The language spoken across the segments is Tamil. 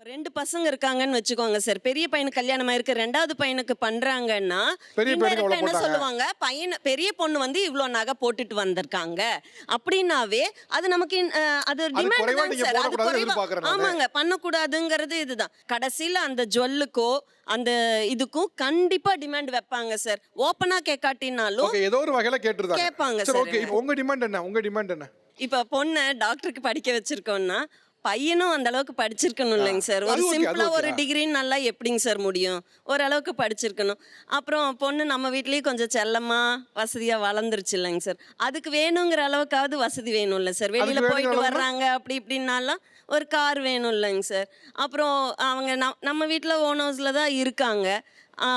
2 பசங்க இருக்காங்கன்னு வச்சுக்கோங்க சார். பெரிய பையனுக்கு கல்யாணம் ஆயிருக்கு. 2வது பையனுக்கு பண்றாங்கன்னா, பெரிய பையனுக்கு எவ்வளவு என்ன போட்டாங்க? சொல்லுவாங்க, பெரிய பொண்ணு வந்து இவ்ளோ நகை போட்டுட்டு வந்திருக்காங்க. அப்படின்னாவே அது நமக்கு அது டிமாண்ட் குறைவா தான் நீங்க சார். அது போடக்கூடாதுன்னு குறைவா எதிர்பார்க்கறேன் நானு. ஆமாங்க. பண்ணக்கூடாதுங்கிறது இதுதான். கடைசியில அந்த ஜுவல்லுக்கோ, அந்த இதுக்கும் கண்டிப்பா டிமாண்ட் வைப்பாங்க சார். ஓப்பனா கேட்காட்டினாலும் ஓகே, ஏதோ ஒரு வகையில கேட்டிருந்தாங்க. கேட்பாங்க சரி, சார். ஓகே. இப்போ உங்க டிமாண்ட் என்ன? உங்க டிமாண்ட் என்ன? இப்ப பொண்ண டாக்டருக்கு படிக்க வச்சிருக்கோம்னா, பையனும் அந்த அளவுக்கு படிச்சிருக்கணும் இல்லைங்க சார். ஒரு அது ஓகே, அது சிம்பிளா ஓகே. ஒரு டிகிரின்னு நல்லா எப்படிங்க சார் முடியும்? ஓரளவுக்கு படிச்சிருக்கணும். அப்புறம் பொண்ணு நம்ம வீட்லயும் கொஞ்சம் செல்லமா, வசதியா வளர்ந்துருச்சு இல்லைங்க சார். அதுக்கு வேணுங்கிற அளவுக்காவது வசதி வேணும்ல சார். வெளியில அதுக்கு போயிட்டு வேணுங்கிற வர்றாங்க அப்படி இப்படின்னாலாம் ஒரு கார் வேணும் இல்லைங்க சார். அப்புறம் அவங்க நம்ம வீட்ல ஓன் ஹவுஸ்ல தான் இருக்காங்க.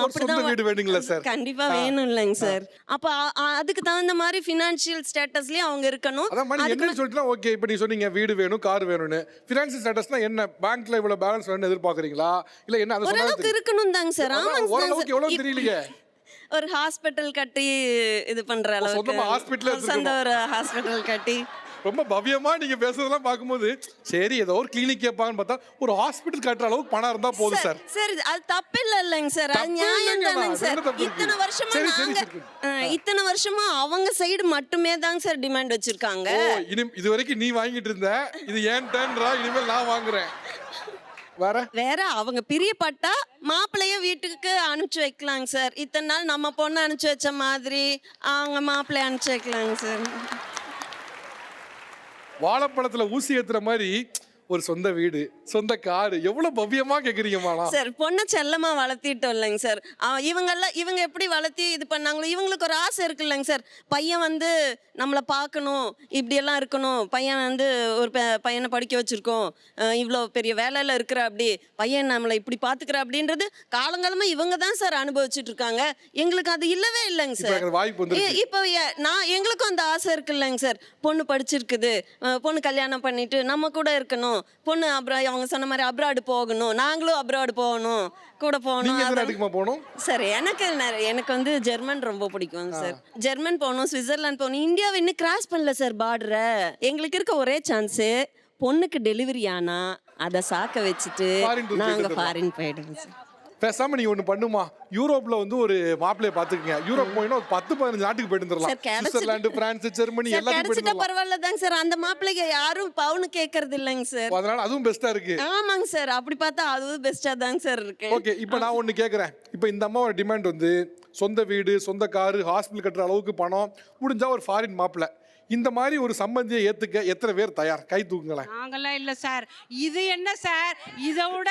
ஒரு சொந்த வீடு வேணுங்களா சார்? கண்டிப்பா வேணும் இல்லைங்க சார். அப்ப அதுக்கு தகுந்த மாதிரி ஃபினான்ஷியல் ஸ்டேட்டஸ்லயும் அவங்க இருக்கணும். அதான் மாதிரி என்னன்னு சொல்லிட்டுனா ஓகே. இப்போ நீங்க சொன்னீங்க வீடு வேணும், கார் வேணும்னு. ஃபினான்ஷியல் ஸ்டேட்டஸ்னா என்ன? பேங்க்ல இவ்வளவு பேலன்ஸ் வேணும்னு எதிர்பார்க்கறீங்களா? இல்ல என்ன? அது ஓரளவுக்கு இருக்கணும் தாங்க சார். ஆமாங்க ஓரளவுக்கு எவ்வளவு தெரியலையே. ஒரு ஹாஸ்பிட்டல் கட்டி இது பண்ற அளவுக்கு சொந்தமா ஹாஸ்பிட்டல் சொந்த ஒரு ஹாஸ்பிட்டல் கட்டி ரொம்ப பவ்யமா நீங்க பேசுறதெல்லாம் பார்க்கும்போது சரி ஏதோ ஒரு கிளினிக் கேட்பாங்கன்னு பார்த்தா ஒரு ஹாஸ்பிட்டல் கட்டுற அளவுக்கு பணம் இருந்தா போதும் சார். சரி, அது தப்பு இல்லைங்க சார். அது தப்பு நியாயம் இல்லைங்க, தானங்க அது சார். என்ன தப்பு இருக்கு? இத்தனை வருஷமா சரி, சரி, நாங்க சரி. இத்தனை வருஷமா அவங்க சைடு மட்டுமே தாங்க சார் டிமாண்ட் வச்சிருக்காங்க. ஓ, இது வரைக்கும் நீ வாங்கிட்டு இருந்த, இது ஏன் டர்ன்ரா, இனிமேல் நான் வாங்குறேன். வேற அவங்க பிரியப்பட்டா மாப்பிள்ளைய வீட்டுக்கு அனுப்பிச்சு வைக்கலாங்க சார். இத்தனை நாள் நம்ம பொண்ணு அனுப்பிச்சு வச்ச மாதிரி அவங்க மாப்பிள்ளைய அனுப்பிச்சு வைக்கலாங்க சார். வாழைப்பழத்துல ஊசி ஏத்துற மாதிரி ஒரு சொந்த வீடு, சொந்த காரு, எவ்வளவு பவ்யமா கேக்குறீங்கம்மா. சார் பொண்ணை செல்லமா வளர்த்திட்டோம் இல்லைங்க சார். இவங்க எப்படி வளர்த்தி இது பண்ணாங்களோ இவங்களுக்கு ஒரு ஆசை இருக்கு இல்லைங்க சார். பையன் வந்து நம்மளை பார்க்கணும், இப்படியெல்லாம் இருக்கணும். பையன் வந்து ஒரு பையனை படிக்க வச்சிருக்கோம், இவ்வளோ பெரிய வேலையில இருக்கிற அப்படி பையன் நம்மளை இப்படி பார்த்துக்கிற அப்படின்றது காலங்காலமா இவங்க தான் சார் அனுபவிச்சுட்டு இருக்காங்க. எங்களுக்கு அது இல்லவே இல்லைங்க சார். இப்போ எங்களுக்கும் அந்த ஆசை இருக்கு இல்லைங்க சார். பொண்ணு படிச்சிருக்குது, பொண்ணு கல்யாணம் பண்ணிட்டு நம்ம கூட இருக்கணும், பொண்ணு அவங்க சொன்ன மாதிரி அப்ராடு போகணும், நாங்களும் அப்ராடு போகணும், கூட போகணும் சார். எனக்கு வந்து ஜெர்மன் ரொம்ப பிடிக்கும் சார். ஜெர்மன் போகணும், சுவிட்சர்லாந்து போகணும். இந்தியாவை இன்னும் கிராஸ் பண்ணல சார் பார்டரை. எங்களுக்கு இருக்க ஒரே சான்ஸு பொண்ணுக்கு டெலிவரி ஆனா அதை சாக்க வச்சுட்டு நாங்கள் ஃபாரின் போயிடுவோம் சார். பேசாம நீ ஒண்ணு பண்ணுமா, யூரோப்ல வந்து ஒரு மாப்பிள்ளைய பாத்துக்கங்க. யூரோப் போயினா 10-15 நாட்டுக்கு போயிட்டு வந்துடலாம். சுவிட்சர்லாந்து, பிரான்ஸ், ஜெர்மனி எல்லாத்துக்கும் கிடைச்சிட்டா பரவாயில்ல தாங்க சார். அந்த மாப்பிள்ளைக்கு யாரும் பவுன் கேட்கறது இல்லைங்க சார். அதனால அதுவும் பெஸ்டா இருக்கு. ஆமாங்க சார். அப்படி பார்த்தா அதுவும் பெஸ்டா தாங்க சார் இருக்கு. ஓகே, இப்போ நான் ஒண்ணு கேக்குறேன். இப்போ இந்த அம்மாவோட டிமாண்ட் வந்து சொந்த வீடு, சொந்த காரு, ஹாஸ்பிட்டல் கட்டுற அளவுக்கு பணம், முடிஞ்சா ஒரு ஃபாரின் மாப்பிள்ளை. இந்த மாதிரி ஒரு சம்பந்தியை ஏத்துக்க எத்தனை பேர் தயார்? கை தூக்குங்களேன். நாங்கெல்லாம் இல்ல சார். இது என்ன சார், இதை விட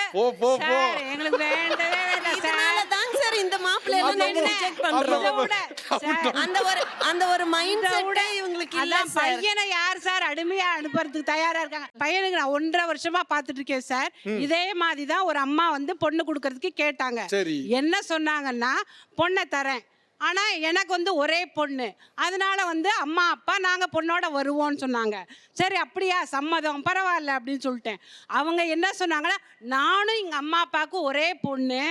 எங்களுக்கு வேண்டவே வேண்டாம் சார். தாங்க சார் இந்த மாப்பிள்ளை ரிஜெக்ட் பண்றோம். அந்த ஒரு மைண்ட் செட் இவங்களுக்கு இல்ல சார். பையனை யார் சார் அடிமையா அனுப்புறதுக்கு தயாரா இருக்காங்க? பையனுக்கு நான் 1.5 வருஷமா பாத்துட்டு இருக்கேன் சார். இதே மாதிரிதான் ஒரு அம்மா வந்து பொண்ணு கொடுக்கறதுக்கு கேட்டாங்க. என்ன சொன்னாங்கன்னா, பொண்ணை தரேன், ஆனா எனக்கு வந்து ஒரே பொண்ணு, அதனால வந்து அம்மா அப்பா நாங்க பொண்ணோட வருவோம்னு சொன்னாங்க. சரி அப்படியா, சம்மதம், பரவாயில்ல அப்படின்னு சொல்லிட்டேன். அவங்க என்ன சொன்னாங்கன்னா, நானும் எங்க அம்மா அப்பாவுக்கு ஒரே பொண்ணு,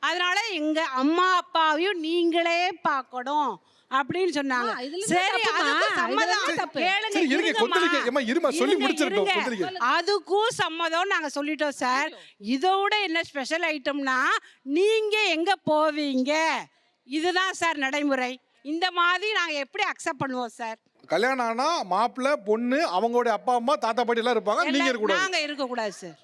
அதனால எங்க அம்மா அப்பாவையும் நீங்களே பார்க்கணும் அப்படின்னு சொன்னாங்க. சரி அதுக்கும் சம்மதம் நாங்க சொல்லிட்டோம் சார். இதோட என்ன ஸ்பெஷல் ஐட்டம்னா, நீங்க எங்க போவீங்க, இதுதான் சார் நடைமுறை. இந்த மாதிரி நாங்க எப்படி அக்செப்ட் பண்ணுவோம் சார்? கல்யாணம் ஆனா மாப்பிள்ளை பொண்ணு அவங்களுடைய அப்பா அம்மா தாத்தா பாட்டி எல்லாம் இருப்பாங்க, நீங்க இருக்க கூடாது. நாங்க இருக்க கூடாது சார்.